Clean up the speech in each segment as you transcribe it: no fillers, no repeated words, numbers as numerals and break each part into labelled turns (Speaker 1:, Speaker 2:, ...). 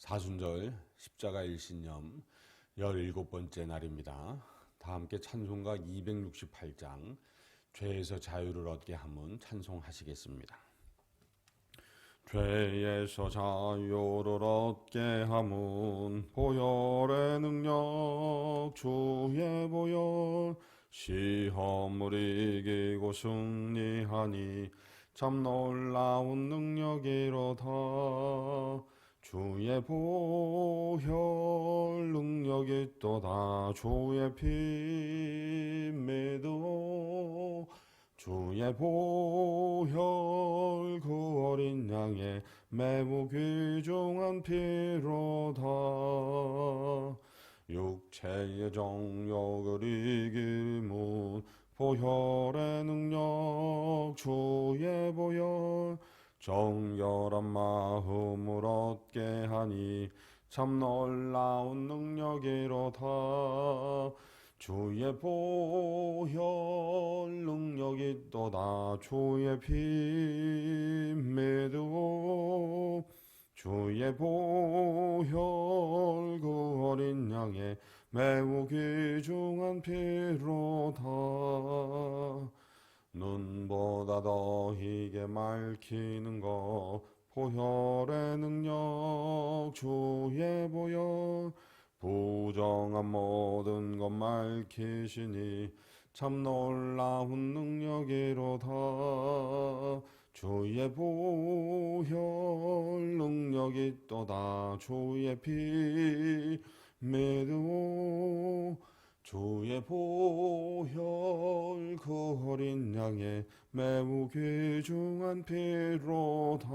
Speaker 1: 사순절 십자가 일신념 17번째 날입니다. 다 함께 찬송가 268장 죄에서 자유를 얻게 함은 찬송하시겠습니다. 죄에서 자유를 얻게 함은 보혈의 능력 주의 보혈 시험을 이기고 승리하니 참 놀라운 능력이로다. 주의 보혈 능력이 또다. 주의 피 믿어 주의 보혈 그 어린 양의 매우 귀중한 피로다. 육체의 정욕을 이기문 보혈의 능력 주의 보혈 정결한 마음을 얻게 하니 참 놀라운 능력이로다. 주의 보혈 능력이 또다. 주의 피 믿어 주의 보혈 그 어린 양의 매우 귀중한 피로다. 눈보다 더 희게 맑히는 것 보혈의 능력 주의 보혈 부정한 모든 것 맑히시니 참 놀라운 능력이로다. 주의 보혈 능력이 또다. 주의 피 믿어 주의 보혈 그 어린 양의 매우 귀중한 피로다.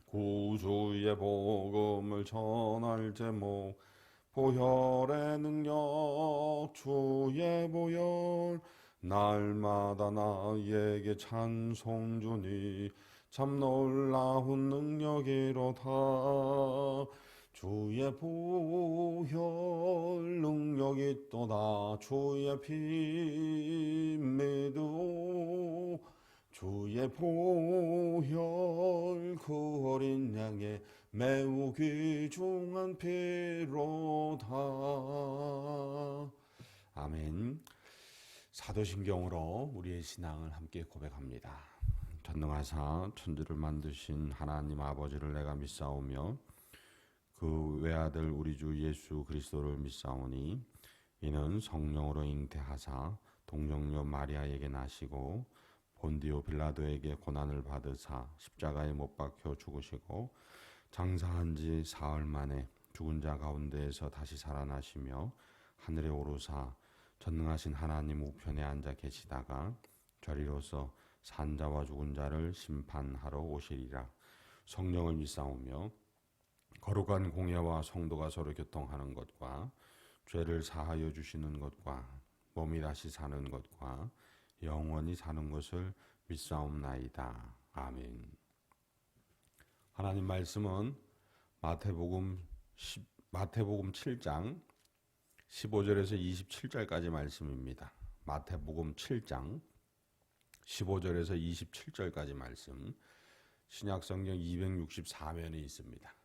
Speaker 1: 구주의 복음을 전할 제목 보혈의 능력 주의 보혈 날마다 나에게 찬송 주니 참 놀라운 능력이로다. 주의 보혈 능력이 또다. 주의 피 믿어 주의 보혈 그 어린 양의 매우 귀중한 피로다. 아멘. 사도신경으로 우리의 신앙을 함께 고백합니다. 전능하사 천지를 만드신 하나님 아버지를 내가 믿사오며 그 외아들 우리 주 예수 그리스도를 믿사오니 이는 성령으로 잉태하사 동정녀 마리아에게 나시고 본디오 빌라도에게 고난을 받으사 십자가에 못 박혀 죽으시고 장사한 지 사흘 만에 죽은 자 가운데에서 다시 살아나시며 하늘에 오르사 전능하신 하나님 우편에 앉아 계시다가 저리로서 산 자와 죽은 자를 심판하러 오시리라. 성령을 믿사오며 거룩한 공예와 성도가 서로 교통하는 것과 죄를 사하여 주시는 것과 몸이 다시 사는 것과 영원히 사는 것을 믿사옵나이다. 아멘. 하나님 말씀은 마태복음 7장 15절에서 27절까지 말씀입니다. 마태복음 7장 15절에서 27절까지 말씀, 신약성경 264면에 있습니다.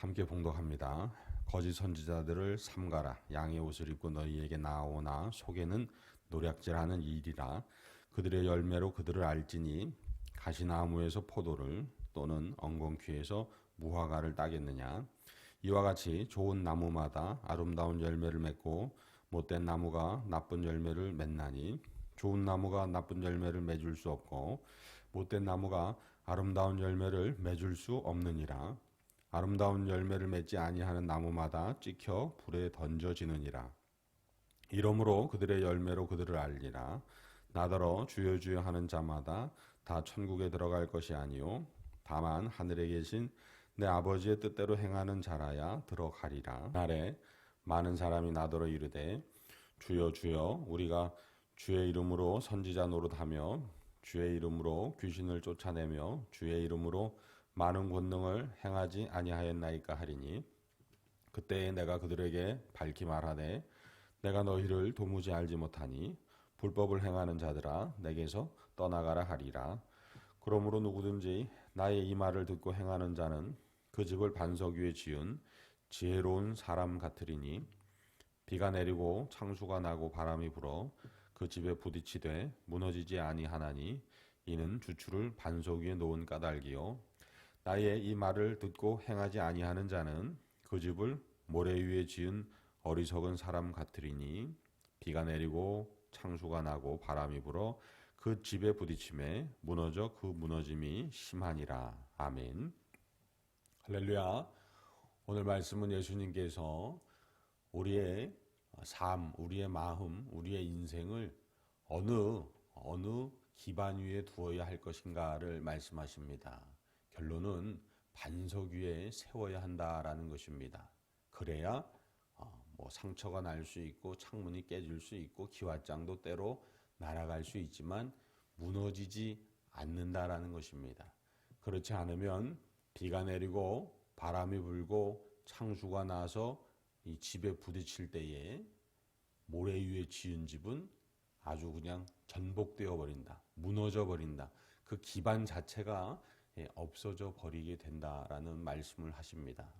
Speaker 1: 함께 봉독합니다. 거짓 선지자들을 삼가라. 양의 옷을 입고 너희에게 나오나 속에는 노략질하는 일이라. 그들의 열매로 그들을 알지니 가시나무에서 포도를 또는 엉겅퀴에서 무화과를 따겠느냐. 이와 같이 좋은 나무마다 아름다운 열매를 맺고 못된 나무가 나쁜 열매를 맺나니 좋은 나무가 나쁜 열매를 맺을 수 없고 못된 나무가 아름다운 열매를 맺을 수 없느니라. 아름다운 열매를 맺지 아니하는 나무마다 찍혀 불에 던져지느니라. 이러므로 그들의 열매로 그들을 알리라. 나더러 주여 주여 하는 자마다 다 천국에 들어갈 것이 아니요 다만 하늘에 계신 내 아버지의 뜻대로 행하는 자라야 들어가리라. 날에 많은 사람이 나더러 이르되 주여 주여 우리가 주의 이름으로 선지자 노릇하며 주의 이름으로 귀신을 쫓아내며 주의 이름으로 많은 권능을 행하지 아니하였나이까 하리니 그때에 내가 그들에게 밝히 말하되 내가 너희를 도무지 알지 못하니 불법을 행하는 자들아 내게서 떠나가라 하리라. 그러므로 누구든지 나의 이 말을 듣고 행하는 자는 그 집을 반석 위에 지은 지혜로운 사람 같으리니 비가 내리고 창수가 나고 바람이 불어 그 집에 부딪히되 무너지지 아니하나니 이는 주추를 반석 위에 놓은 까닭이요 나의 이 말을 듣고 행하지 아니하는 자는 그 집을 모래 위에 지은 어리석은 사람 같으리니 비가 내리고 창수가 나고 바람이 불어 그 집에 부딪힘에 무너져 그 무너짐이 심하니라. 아멘. 할렐루야. 오늘 말씀은 예수님께서 우리의 삶, 우리의 마음, 우리의 인생을 어느 기반 위에 두어야 할 것인가를 말씀하십니다. 결론은 반석 위에 세워야 한다라는 것입니다. 그래야 상처가 날 수 있고 창문이 깨질 수 있고 기와장도 때로 날아갈 수 있지만 무너지지 않는다라는 것입니다. 그렇지 않으면 비가 내리고 바람이 불고 창수가 나서 이 집에 부딪힐 때에 모래 위에 지은 집은 아주 그냥 전복되어 버린다. 무너져 버린다. 그 기반 자체가 없어져 버리게 된다라는 말씀을 하십니다.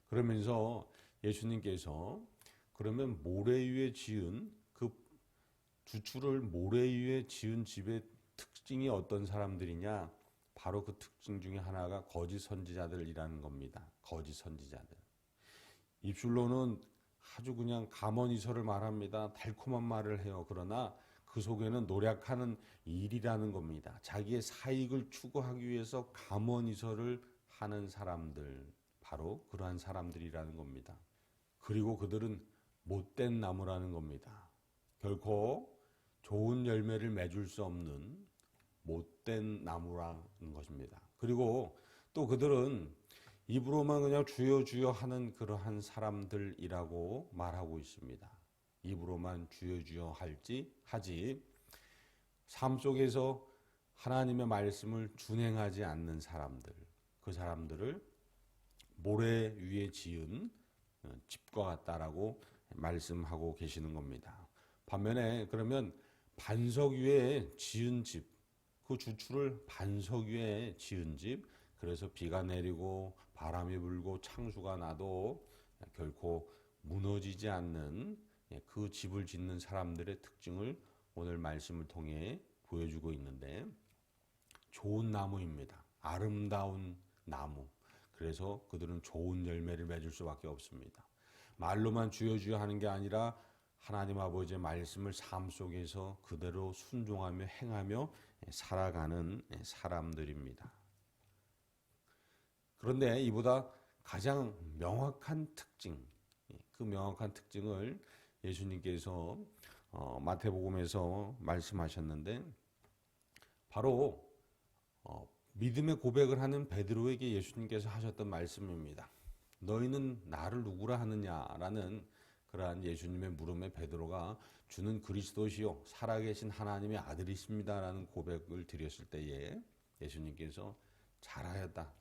Speaker 1: 그러면서 예수님께서 그러면 모래 위에 지은 그 주추를 모래 위에 지은 집의 특징이 어떤 사람들이냐? 바로 그 특징 중에 하나가 거짓 선지자들이라는 겁니다. 거짓 선지자들. 입술로는 아주 그냥 감언이설을 말합니다. 달콤한 말을 해요. 그러나 그 속에는 노력하는 일이라는 겁니다. 자기의 사익을 추구하기 위해서 감언이설을 하는 사람들, 바로 그러한 사람들이라는 겁니다. 그리고 그들은 못된 나무라는 겁니다. 결코 좋은 열매를 맺을 수 없는 못된 나무라는 것입니다. 그리고 또 그들은 입으로만 그냥 주여 주여 하는 그러한 사람들이라고 말하고 있습니다. 입으로만 주여 주여 하지 삶 속에서 하나님의 말씀을 준행하지 않는 사람들, 그 사람들을 모래 위에 지은 집과 같다라고 말씀하고 계시는 겁니다. 반면에 그러면 반석 위에 지은 집, 그 주추를 반석 위에 지은 집, 그래서 비가 내리고 바람이 불고 창수가 나도 결코 무너지지 않는 그 집을 짓는 사람들의 특징을 오늘 말씀을 통해 보여주고 있는데, 좋은 나무입니다. 아름다운 나무. 그래서 그들은 좋은 열매를 맺을 수밖에 없습니다. 말로만 주여 주여 하는 게 아니라 하나님 아버지의 말씀을 삶 속에서 그대로 순종하며 행하며 살아가는 사람들입니다. 그런데 이보다 가장 명확한 특징, 그 명확한 특징을 예수님께서 마태복음에서 말씀하셨는데, 바로 믿음의 고백을 하는 베드로에게 예수님께서 하셨던 말씀입니다. 너희는 나를 누구라 하느냐라는 그러한 예수님의 물음에 베드로가 주는 그리스도시요 살아계신 하나님의 아들이십니다라는 고백을 드렸을 때에 예수님께서 잘하였다.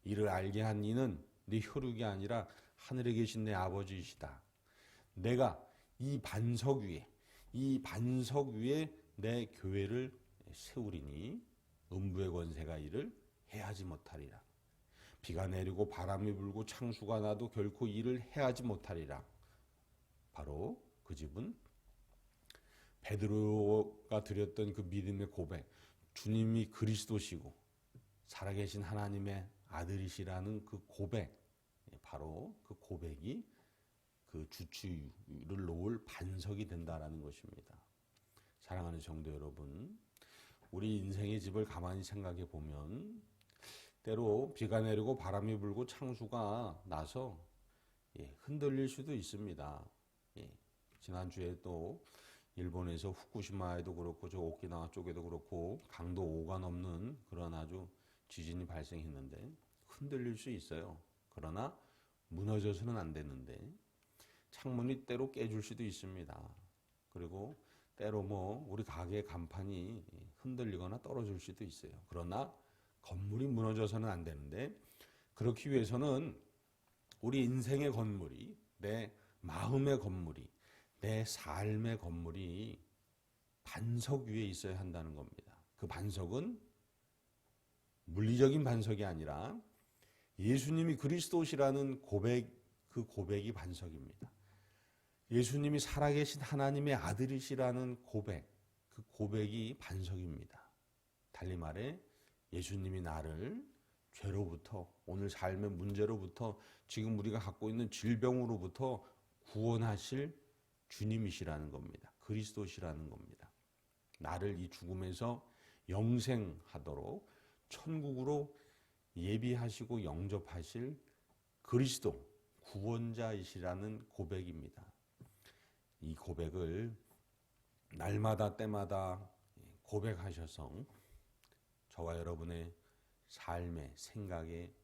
Speaker 1: 이를 알게 한 이는 네 혈육이 아니라 하늘에 계신 내 아버지이시다. 내가 이 반석 위에 내 교회를 세우리니 음부의 권세가 이를 해하지 못하리라. 비가 내리고 바람이 불고 창수가 나도 결코 이를 해하지 못하리라. 바로 그 집은 베드로가 드렸던 그 믿음의 고백, 주님이 그리스도시고 살아계신 하나님의 아들이시라는 그 고백, 바로 그 고백이 그 주추를 놓을 반석이 된다라는 것입니다. 사랑하는 성도 여러분, 우리 인생의 집을 가만히 생각해 보면 때로 비가 내리고 바람이 불고 창수가 나서 흔들릴 수도 있습니다. 지난주에 또 일본에서 후쿠시마에도 그렇고 저 오키나와 쪽에도 그렇고 강도 5가 넘는 그런 아주 지진이 발생했는데 흔들릴 수 있어요. 그러나 무너져서는 안 되는데 창문이 때로 깨질 수도 있습니다. 그리고 때로 우리 가게 간판이 흔들리거나 떨어질 수도 있어요. 그러나 건물이 무너져서는 안 되는데, 그렇기 위해서는 우리 인생의 건물이, 내 마음의 건물이, 내 삶의 건물이 반석 위에 있어야 한다는 겁니다. 그 반석은 물리적인 반석이 아니라 예수님이 그리스도시라는 고백, 그 고백이 반석입니다. 예수님이 살아계신 하나님의 아들이시라는 고백, 그 고백이 반석입니다. 달리 말해 예수님이 나를 죄로부터, 오늘 삶의 문제로부터, 지금 우리가 갖고 있는 질병으로부터 구원하실 주님이시라는 겁니다. 그리스도시라는 겁니다. 나를 이 죽음에서 영생하도록 천국으로 예비하시고 영접하실 그리스도 구원자이시라는 고백입니다. 이 고백을 날마다 때마다 고백하셔서 저와 여러분의 삶의 생각의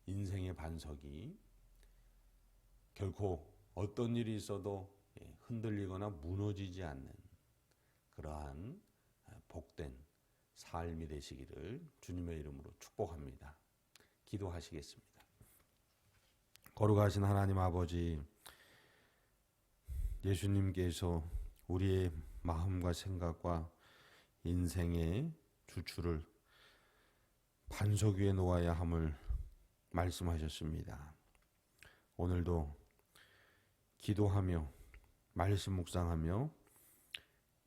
Speaker 1: 인생의 반석이 결코 어떤 일이 있어도 흔들리거나 무너지지 않는 그러한 복된 삶이 되시기를 주님의 이름으로 축복합니다. 기도하시겠습니다. 거룩하신 하나님 아버지, 예수님께서 우리의 마음과 생각과 인생의 주추를 반석 위에 놓아야 함을 말씀하셨습니다. 오늘도 기도하며 말씀 묵상하며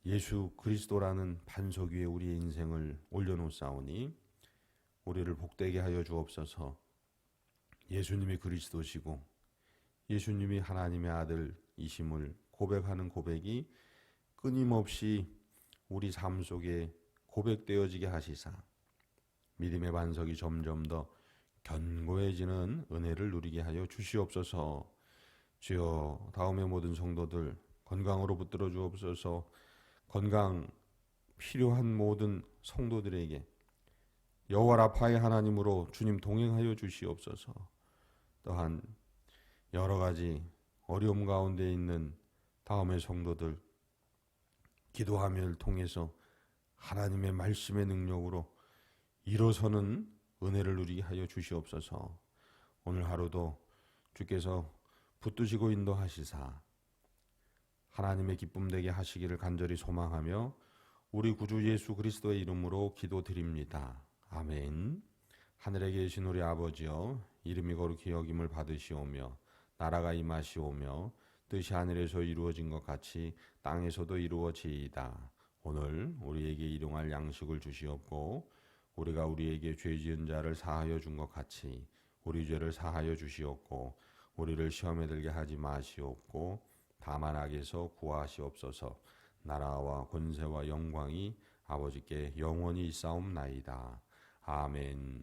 Speaker 1: 예수 그리스도라는 반석 위에 우리의 인생을 올려놓사오니 우리를 복되게 하여 주옵소서. 예수님이 그리스도시고 예수님이 하나님의 아들이심을 고백하는 고백이 끊임없이 우리 삶 속에 고백되어지게 하시사 믿음의 반석이 점점 더 견고해지는 은혜를 누리게 하여 주시옵소서. 주여, 다음의 모든 성도들 건강으로 붙들어 주옵소서. 건강 필요한 모든 성도들에게 여호와 라파의 하나님으로 주님 동행하여 주시옵소서. 또한 여러 가지 어려움 가운데 있는 다음의 성도들 기도함을 통해서 하나님의 말씀의 능력으로 일어서는 은혜를 누리게 하여 주시옵소서. 오늘 하루도 주께서 붙드시고 인도하시사 하나님의 기쁨 되게 하시기를 간절히 소망하며 우리 구주 예수 그리스도의 이름으로 기도드립니다. 아멘. 하늘에 계신 우리 아버지여, 이름이 거룩히 여김을 받으시오며 나라가 임하시오며 뜻이 하늘에서 이루어진 것 같이 땅에서도 이루어지이다. 오늘 우리에게 일용할 양식을 주시옵고 우리가 우리에게 죄 지은 자를 사하여 준 것 같이 우리 죄를 사하여 주시옵고 우리를 시험에 들게 하지 마시옵고 다만 악에서 구하시옵소서. 나라와 권세와 영광이 아버지께 영원히 있사옵나이다. 아멘.